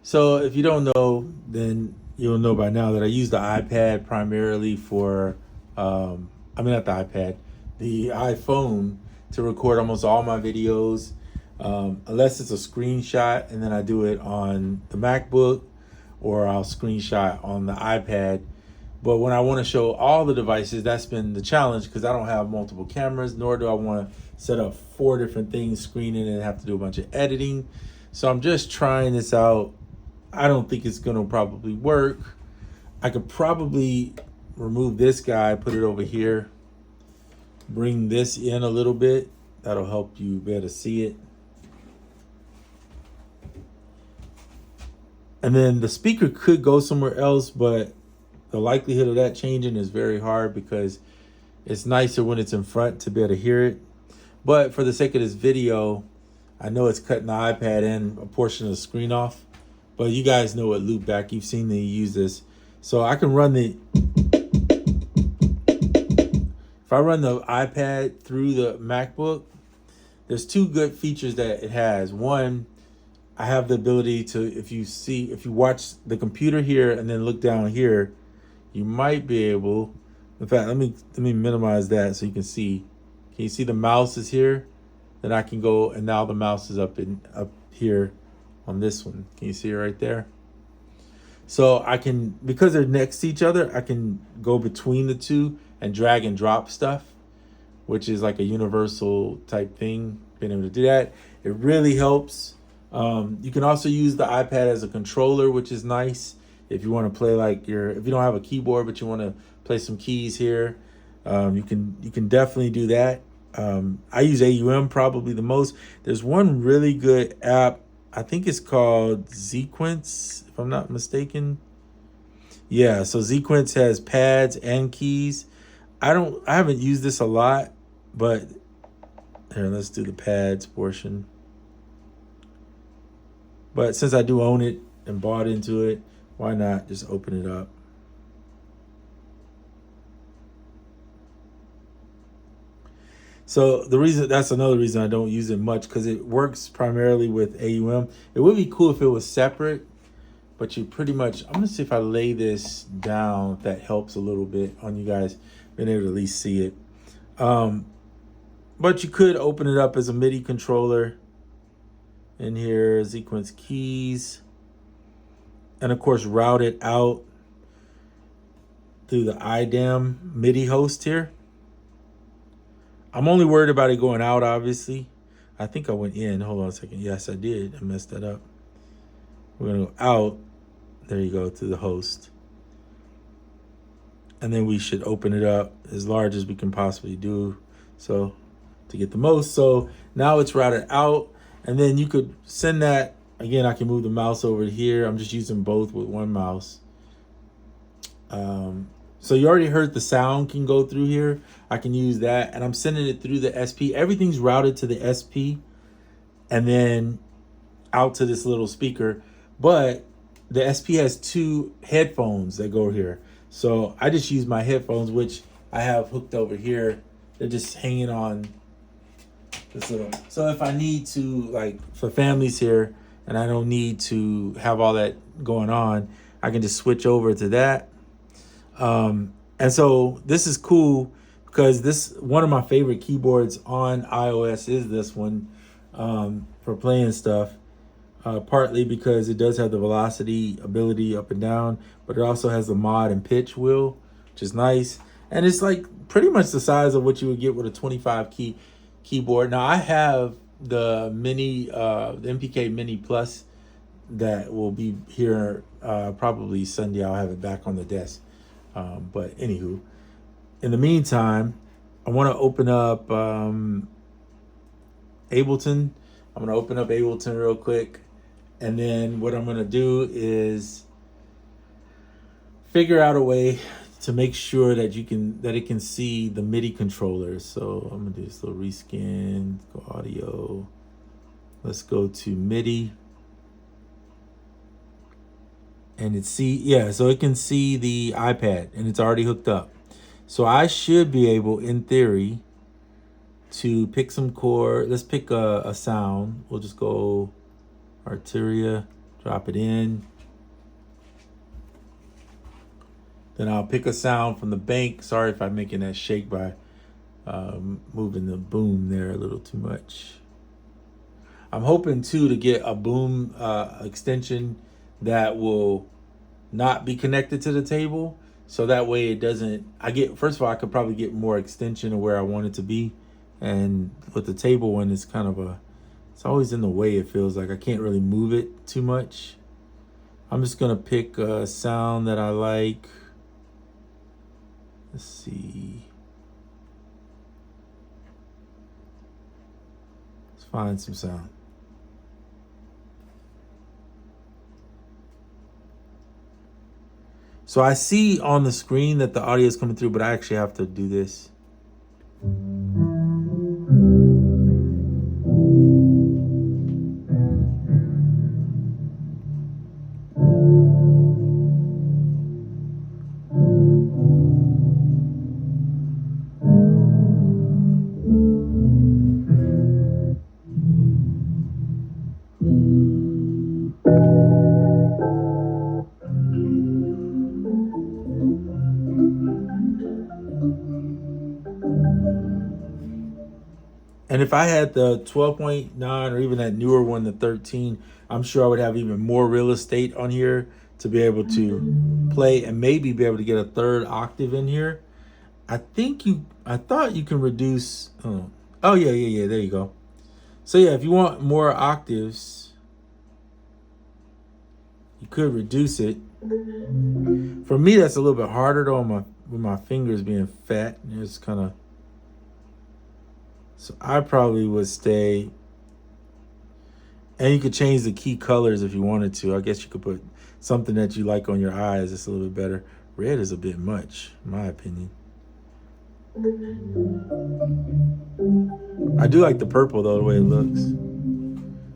So if you don't know, then you'll know by now that I use the iPad primarily for, I mean, not the iPad, the iPhone to record almost all my videos, unless it's a screenshot, and then I do it on the MacBook or I'll screenshot on the iPad. But when I want to show all the devices, that's been the challenge because I don't have multiple cameras, nor do I want to set up 4 different things, screening, and have to do a bunch of editing. So I'm just trying this out. I don't think it's going to probably work. I could probably remove this guy, put it over here, bring this in a little bit. That'll help you better see it. And then the speaker could go somewhere else, but the likelihood of that changing is very hard because it's nicer when it's in front to be able to hear it. But for the sake of this video, I know it's cutting the iPad and a portion of the screen off. But you guys know what loop back, you've seen me use this. So I can run the, if I run the iPad through the MacBook, there's 2 good features that it has. One, I have the ability to, if you watch the computer here and then look down here, you might be able, in fact, let me minimize that so you can see. Can you see the mouse is here? Then I can go, and now the mouse is up here on this one. Can you see it right there? So I can, because they're next to each other, I can go between the 2 and drag and drop stuff, which is like a universal type thing, being able to do that. It really helps. You can also use the iPad as a controller, which is nice. If you want to play if you don't have a keyboard, but you want to play some keys here, you can definitely do that. I use AUM probably the most. There's one really good app. I think it's called Xequence, if I'm not mistaken. Yeah, so Xequence has pads and keys. I haven't used this a lot, but here, let's do the pads portion. But since I do own it and bought into it, why not just open it up? So that's another reason I don't use it much, because it works primarily with AUM. It would be cool if it was separate, but you pretty much, I'm gonna see if I lay this down, if that helps a little bit on you guys being able to at least see it. But you could open it up as a MIDI controller. In here, Xequence keys, and of course route it out through the IDAM MIDI host here. I'm only worried about it going out, obviously. I think I went in. Hold on a second. Yes, I did. I messed that up. We're going to go out. There you go, to the host. And then we should open it up as large as we can possibly do, so to get the most. So now it's routed out. And then you could send that, again, I can move the mouse over here. I'm just using both with one mouse. So you already heard the sound can go through here. I can use that, and I'm sending it through the SP. Everything's routed to the SP and then out to this little speaker. But the SP has 2 headphones that go here. So I just use my headphones, which I have hooked over here. They're just hanging on this little. So if I need to, like for families here, and I don't need to have all that going on, I can just switch over to that. And so this is cool because one of my favorite keyboards on iOS is this one, for playing stuff. Partly because it does have the velocity ability up and down, but it also has the mod and pitch wheel, which is nice. And it's like pretty much the size of what you would get with a 25 key keyboard. Now I have the MPK Mini Plus that will be here probably Sunday. I'll have it back on the desk. But anywho, in the meantime, I want to open up Ableton. I'm going to open up Ableton real quick. And then what I'm going to do is figure out a way to make sure that it can see the MIDI controllers. So I'm going to do this little reskin, go audio. Let's go to MIDI. And so it can see the iPad and it's already hooked up. So I should be able, in theory, to pick some chord. Let's pick a sound. We'll just go Arteria. Drop it in. Then I'll pick a sound from the bank. Sorry if I'm making that shake by moving the boom there a little too much. I'm hoping too to get a boom extension that will not be connected to the table. So that way it doesn't, first of all, I could probably get more extension of where I want it to be. And with the table one, it's kind of it's always in the way, it feels like. I can't really move it too much. I'm just gonna pick a sound that I like. Let's see. Let's find some sound. So I see on the screen that the audio is coming through, but I actually have to do this. And if I had the 12.9 or even that newer one, the 13, I'm sure I would have even more real estate on here to be able to play and maybe be able to get a third octave in here. I thought you can reduce, oh yeah, there you go. So yeah, if you want more octaves, you could reduce it. For me, that's a little bit harder though, with my fingers being fat. It's kind of, so I probably would stay, and you could change the key colors if you wanted to. I guess you could put something that you like on your eyes. It's a little bit better. Red is a bit much, in my opinion. I do like the purple though, the way it looks.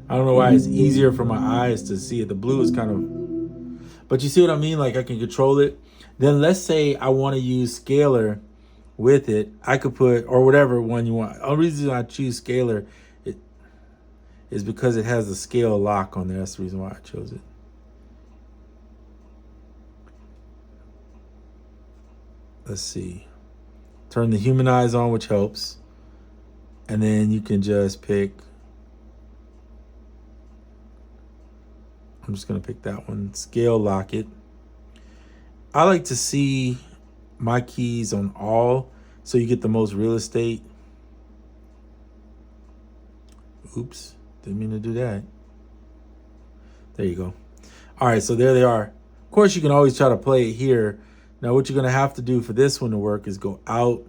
I don't know why it's easier for my eyes to see it. The blue is kind of, but you see what I mean? Like I can control it. Then let's say I want to use scalar with it. I could put, or whatever one you want. The only reason I choose scalar is because it has the scale lock on there. That's the reason why I chose it. Let's see. Turn the humanize on, which helps. And then you can just pick, I'm just going to pick that one, scale lock it. I like to see my keys on all so you get the most real estate. Oops, didn't mean to do that. There you go. All right, so there they are. Of course, you can always try to play it here. Now, what you're going to have to do for this one to work is go out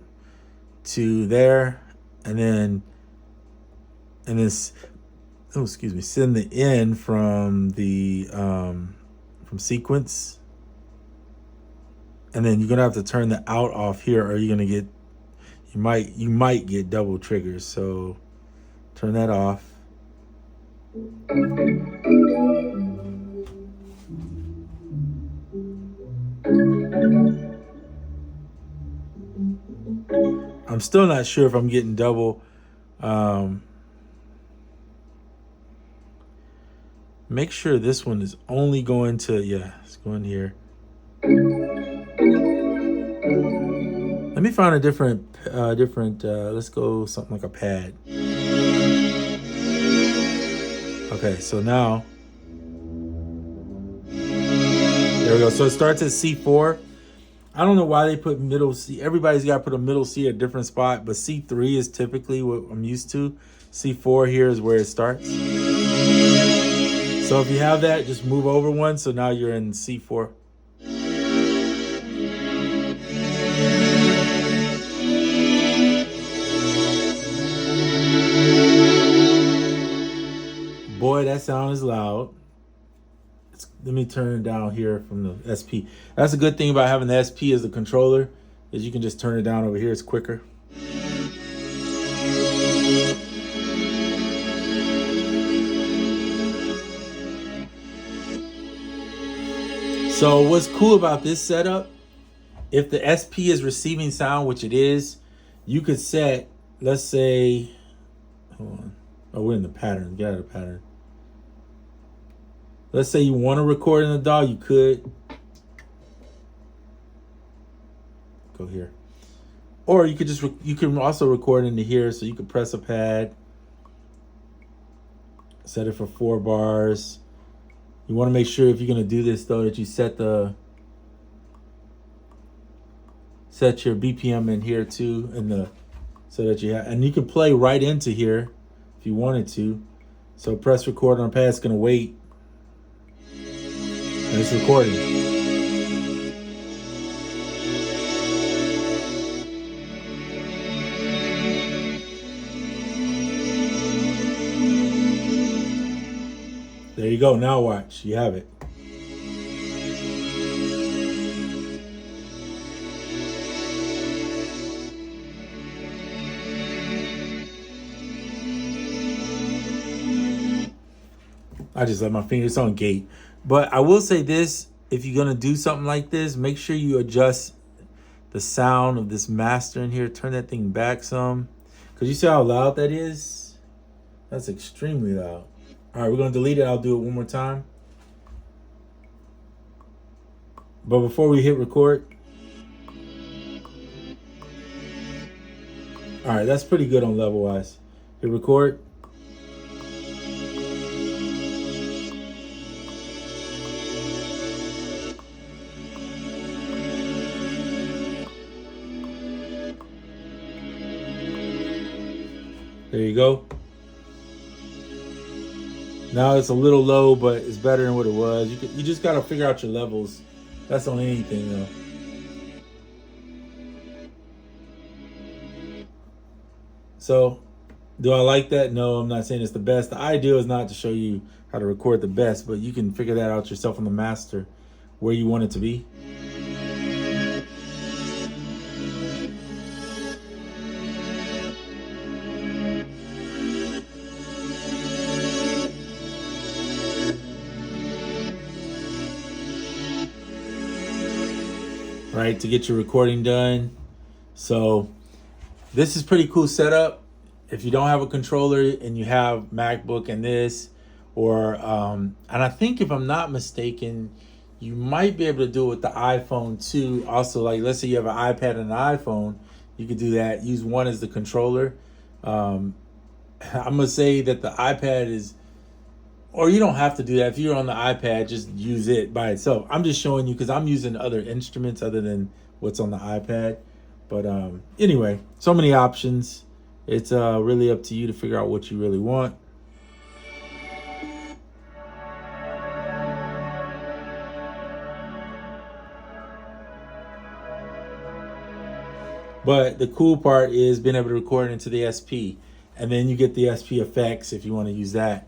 to there and then send the in from the from Xequence. And then you're gonna have to turn the out off here, or you're gonna get, you might get double triggers. So turn that off. I'm still not sure if I'm getting double. Make sure this one is only going to, it's going here. Let me find a different, let's go something like a pad. Okay, so now, there we go. So it starts at C4. I don't know why they put middle C. Everybody's got to put a middle C at a different spot, but C3 is typically what I'm used to. C4 here is where it starts. So if you have that, just move over one. So now you're in C4. Boy, that sound is loud. Let me turn it down here from the SP. That's a good thing about having the SP as the controller, is you can just turn it down over here. It's quicker. So what's cool about this setup, if the SP is receiving sound, which it is, you could set, let's say, hold on. Oh, we're in the pattern. Get out of the pattern. Let's say you want to record in the DAW, you could go here, or you could just you can also record into here. So you could press a pad, set it for 4 bars. You want to make sure if you're going to do this though that you set your BPM in here too, so that you have, and you can play right into here if you wanted to. So press record on pad. It's going to wait, and it's recording. There you go. Now watch. You have it. I just let my fingers on gate. But I will say this, if you're going to do something like this, make sure you adjust the sound of this master in here. Turn that thing back some. Because you see how loud that is? That's extremely loud. All right, we're going to delete it. I'll do it one more time. But before we hit record. All right, that's pretty good on level wise. Hit record. There you go. Now it's a little low, but it's better than what it was. You just got to figure out your levels. That's on anything though. So, do I like that? No, I'm not saying it's the best. The idea is not to show you how to record the best, but you can figure that out yourself on the master where you want it to be. Right, to get your recording done. So this is pretty cool setup. If you don't have a controller and you have MacBook and this, or and I think if I'm not mistaken, you might be able to do it with the iPhone too. Also, like let's say you have an iPad and an iPhone, you could do that. Use one as the controller. I'm gonna say that the iPad is, or you don't have to do that. If you're on the iPad, just use it by itself. I'm just showing you because I'm using other instruments other than what's on the iPad. But anyway, so many options. It's really up to you to figure out what you really want. But the cool part is being able to record into the SP. And then you get the SP effects if you want to use that.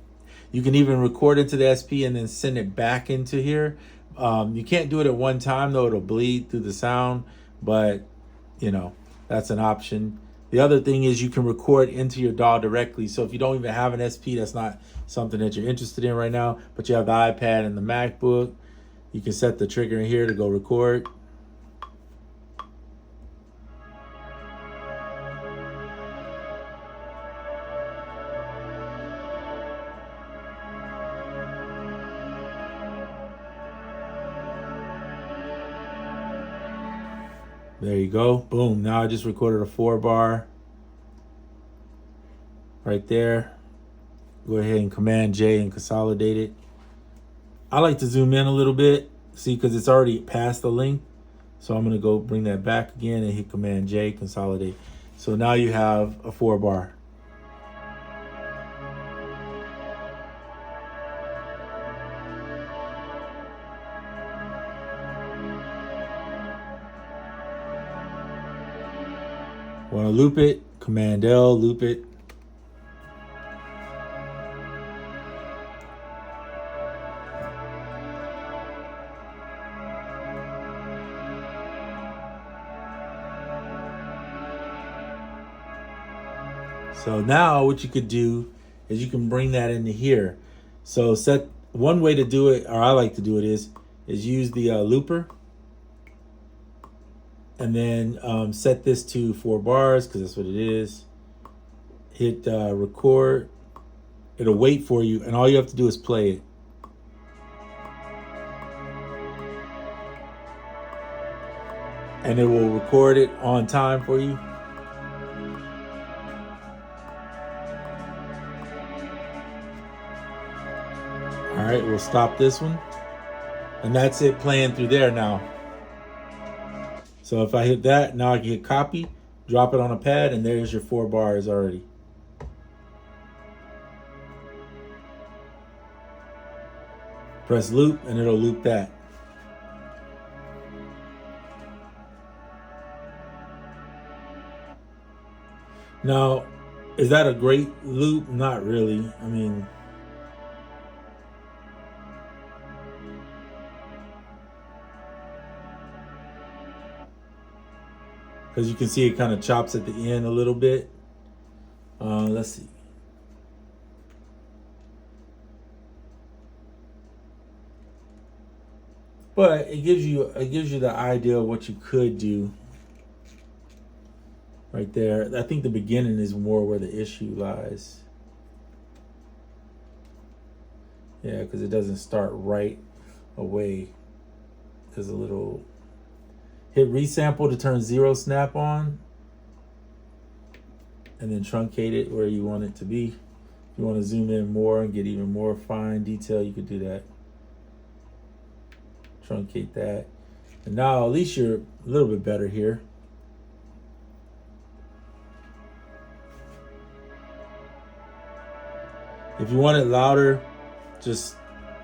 You can even record into the SP and then send it back into here. You can't do it at one time though, it'll bleed through the sound, but you know, that's an option. The other thing is you can record into your DAW directly. So if you don't even have an SP, that's not something that you're interested in right now, but you have the iPad and the MacBook, you can set the trigger in here to go record. There you go. Boom. Now I just recorded a 4 bar right there. Go ahead and Command J and consolidate it. I like to zoom in a little bit, see, because it's already past the length. So I'm going to go bring that back again and hit Command J, consolidate. So now you have a 4 bar. Want to loop it? Command L, loop it. So now what you could do is you can bring that into here. So set one way to do it, or I like to do it is use the looper. And then set this to 4 bars because that's what it is. Hit record. It'll wait for you, and all you have to do is play it. and it will record it on time for you. All right, we'll stop this one. And that's it playing through there now. So if I hit that, now I can hit copy, drop it on a pad, and there's your 4 bars already. Press loop, and it'll loop that. Now, is that a great loop? Not really. I mean, because you can see it kind of chops at the end a little bit. Let's see. But it gives you the idea of what you could do right there. I think the beginning is more where the issue lies. Yeah, because it doesn't start right away. There's a little hit resample to turn 0 snap on, and then truncate it where you want it to be. If you want to zoom in more and get even more fine detail, you could do that. Truncate that. And now at least you're a little bit better here. If you want it louder, just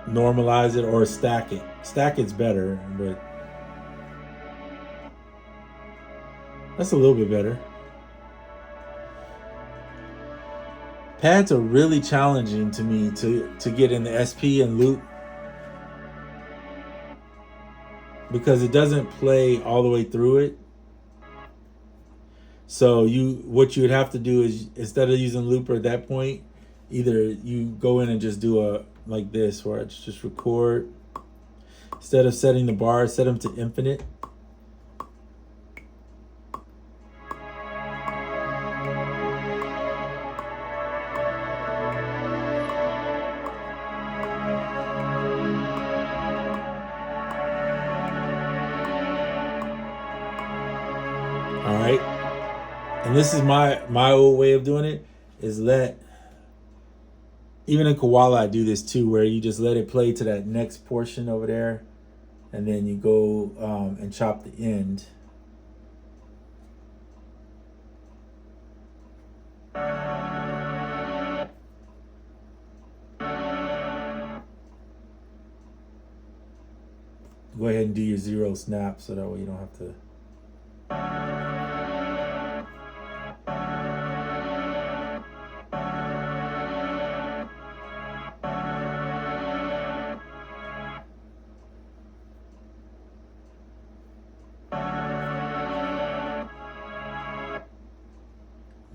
normalize it or stack it. Stack it's better, but that's a little bit better. Pads are really challenging to me to get in the SP and loop, because it doesn't play all the way through it. So what you would have to do is, instead of using looper at that point, either you go in and just do a like this, where it's just record. Instead of setting the bars, set them to infinite. All right, and this is my old way of doing it, is even in Koala I do this too, where you just let it play to that next portion over there, and then you go and chop the end. Go ahead and do your 0 snap, so that way you don't have to.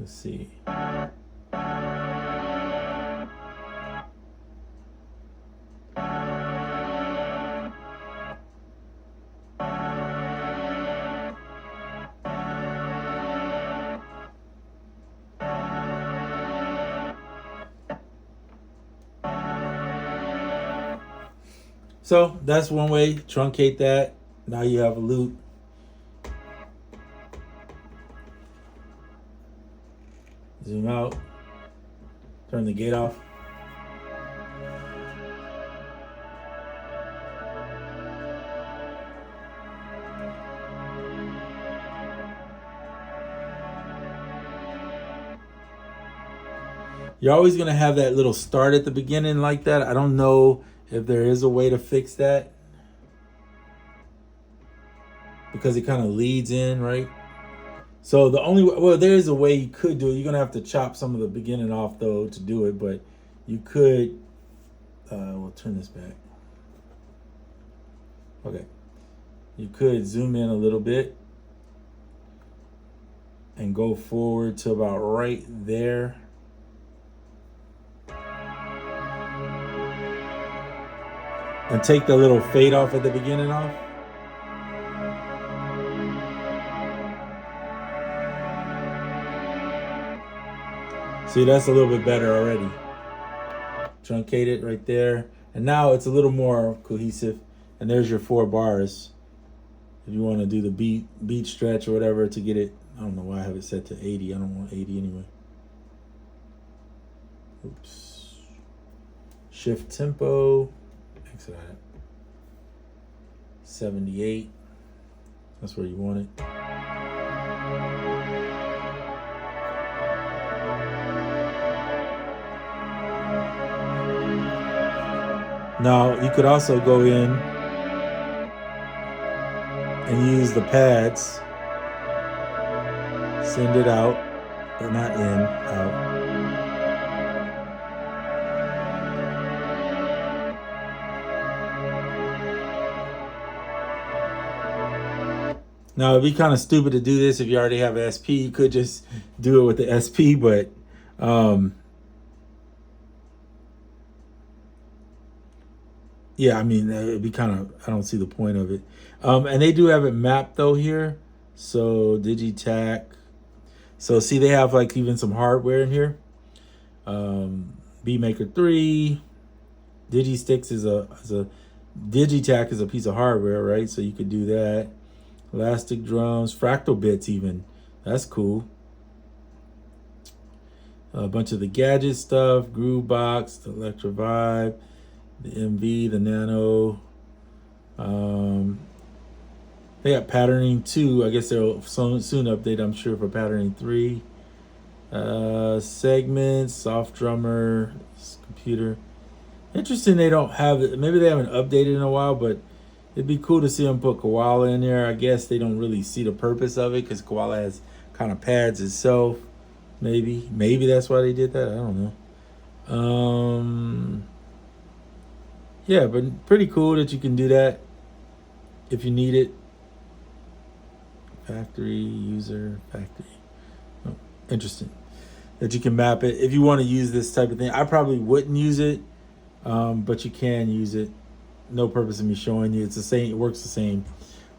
Let's see. So that's one way. Truncate that. Now you have a loop. Zoom out. Turn the gate off. You're always going to have that little start at the beginning like that. I don't know if there is a way to fix that, because it kind of leads in, right? So the only way, well, there is a way you could do it. You're going to have to chop some of the beginning off, though, to do it. But you could, we'll turn this back. Okay. You could zoom in a little bit and go forward to about right there. And take the little fade off at the beginning off. See, that's a little bit better already. Truncate it right there. And now it's a little more cohesive. And there's your 4 bars. If you want to do the beat stretch or whatever to get it, I don't know why I have it set to 80. I don't want 80 anyway. Oops. Shift tempo. Exit that. 78. That's where you want it. Now you could also go in and use the pads. Send it out, or not in, out. Now, it'd be kind of stupid to do this if you already have an SP. You could just do it with the SP, but yeah, I mean, it'd be kind of, I don't see the point of it. And they do have it mapped though here. So Digitac. So see, they have like even some hardware in here. BMaker 3. Digistix is a Digitac is a piece of hardware, right? So you could do that. Elastic drums, fractal bits even. That's cool. A bunch of the gadget stuff, Groovebox, the Electro Vibe, the MV, the Nano. They got patterning 2. I guess they'll soon update, I'm sure, for patterning 3. Segments, soft drummer, computer. Interesting they don't have it. Maybe they haven't updated in a while, but it'd be cool to see them put Koala in there. I guess they don't really see the purpose of it because Koala has kind of pads itself. Maybe that's why they did that. I don't know. Yeah, but pretty cool that you can do that if you need it. Factory, user, factory. Oh, interesting that you can map it. If you want to use this type of thing, I probably wouldn't use it, but you can use it. No purpose in me showing you. It's the same. It works the same,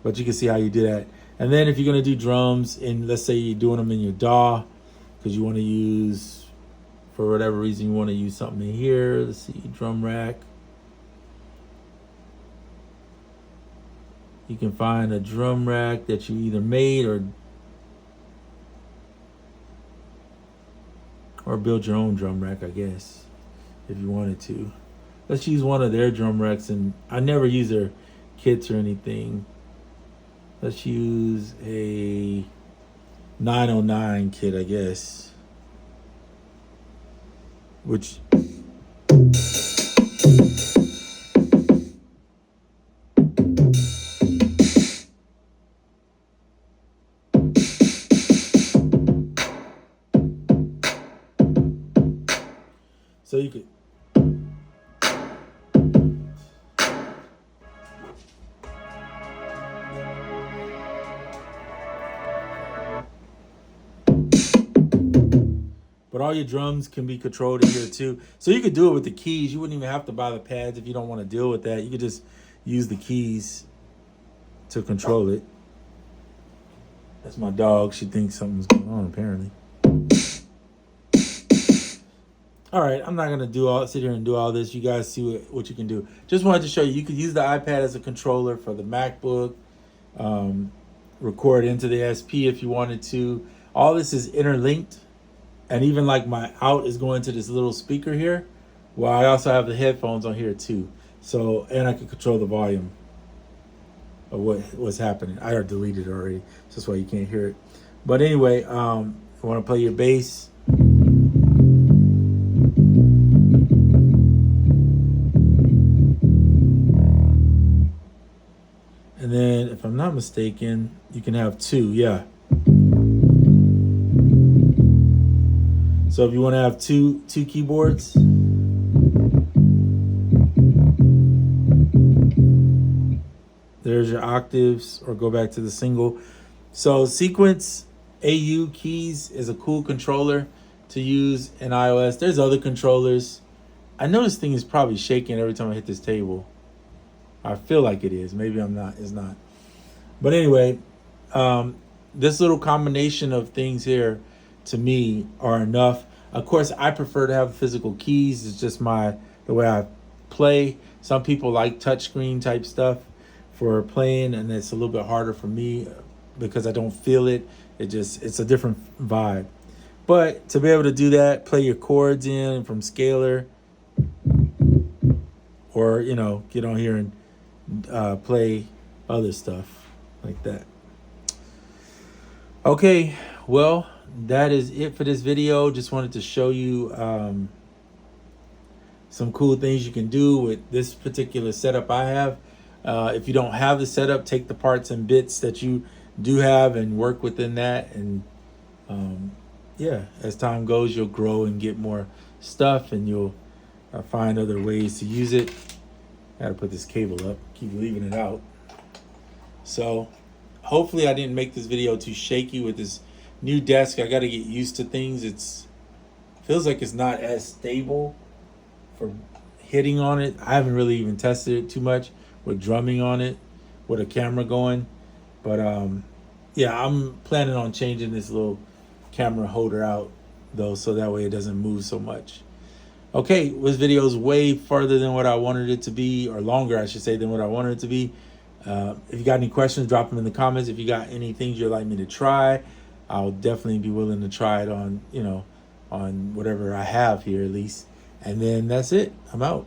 but you can see how you do that. And then if you're gonna do drums, and let's say you're doing them in your DAW, because you want to use, for whatever reason, you want to use something in here. Let's see, drum rack. You can find a drum rack that you either made or build your own drum rack, I guess, if you wanted to. Let's use one of their drum racks, and I never use their kits or anything. Let's use a 909 kit, I guess. Which so you could but all your drums can be controlled in here too. So you could do it with the keys. You wouldn't even have to buy the pads if you don't want to deal with that. You could just use the keys to control it. That's my dog. She thinks something's going on, apparently. All right, I'm not gonna sit here and do all this. You guys see what you can do. Just wanted to show you. You could use the iPad as a controller for the MacBook. Record into the SP if you wanted to. All this is interlinked. And even like my out is going to this little speaker here. Well, I also have the headphones on here too. So, and I can control the volume of what's happening. I already deleted it already. So that's why you can't hear it. But anyway, you want to play your bass. And then, if I'm not mistaken, you can have 2, yeah. So if you want to have two keyboards, there's your octaves, or go back to the single. So Xequence AU keys is a cool controller to use in iOS. There's other controllers. I know this thing is probably shaking every time I hit this table. I feel like it is. Maybe I'm not. It's not. But anyway, this little combination of things here, to me, are enough. Of course, I prefer to have physical keys. It's just the way I play. Some people like touchscreen type stuff. for playing, and it's a little bit harder for me because I don't feel it. It's a different vibe. But to be able to do that, play your chords in from scalar, or get on here and play other stuff like that. Okay, well, that is it for this video. Just wanted to show you some cool things you can do with this particular setup I have. If you don't have the setup, take the parts and bits that you do have and work within that. And yeah, as time goes, you'll grow and get more stuff, and you'll find other ways to use it. Gotta put this cable up, keep leaving it out. So hopefully I didn't make this video too shaky with this new desk. I got to get used to things. Feels like it's not as stable for hitting on it. I haven't really even tested it too much with drumming on it with a camera going. But yeah, I'm planning on changing this little camera holder out though, so that way it doesn't move so much. Okay, this video is way farther than what I wanted it to be, or longer, I should say, than what I wanted it to be. If you got any questions, drop them in the comments. If you got any things you'd like me to try, I'll definitely be willing to try it on, on whatever I have here at least. And then that's it. I'm out.